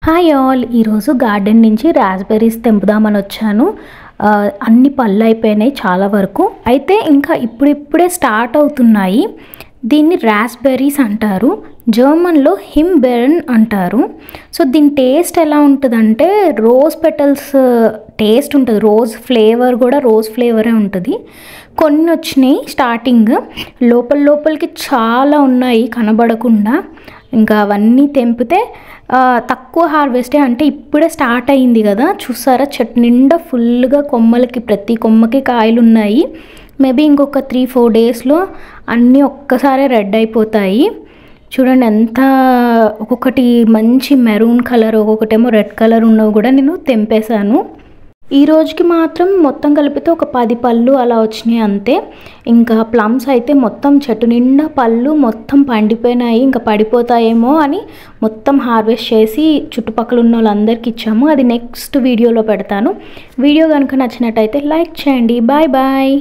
Hi all, ఈరోజు garden నుంచి raspberries తెంపుదామని వచ్చాను. అన్ని పళ్ళు అయిపోయినాయి చాలా వరకు. అయితే ఇంకా ఇప్పుడిప్పుడే స్టార్ట్ అవుతున్నాయి. దీన్ని రాస్బెర్రీస్ అంటారు. జర్మన్లో హిమ్బెర్న్ అంటారు. సో దీని టేస్ట్ ఎలా ఉంటుందంటే రోజ్ పెటల్స్ టేస్ట్ ఉంటుంది. రోజ్ ఫ్లేవర్ కూడా రోజ్ ఫ్లేవరే ఉంటుంది. కొన్ని వచ్చినాయి స్టార్టింగ్, లోపలికి చాలా ఉన్నాయి కనబడకుండా. ఇంకా అవన్నీ తెంపితే తక్కువ హార్వెస్టే, అంటే ఇప్పుడే స్టార్ట్ అయింది కదా. చూసారా, చెట్టు నిండా ఫుల్గా కొమ్మలకి, ప్రతి కొమ్మకి కాయలు ఉన్నాయి. మేబీ ఇంకొక 3-4 డేస్లో అన్నీ ఒక్కసారి రెడ్ అయిపోతాయి. చూడండి ఎంత, ఒక్కొక్కటి మంచి మెరూన్ కలర్, ఒక్కొక్కటేమో రెడ్ కలర్ ఉన్నవి కూడా నేను తెంపేశాను. ఈ రోజుకి మాత్రం మొత్తం కలిపితే ఒక 10 పళ్ళు అలా వచ్చినాయి అంతే. ఇంకా ప్లమ్స్ అయితే మొత్తం చెట్టు నిండా పళ్ళు మొత్తం పండిపోయినాయి. ఇంకా పడిపోతాయేమో అని మొత్తం హార్వెస్ట్ చేసి చుట్టుపక్కల ఉన్న వాళ్ళందరికీ ఇచ్చాము. అది నెక్స్ట్ వీడియోలో పెడతాను. వీడియో కనుక నచ్చినట్టయితే లైక్ చేయండి. Bye bye.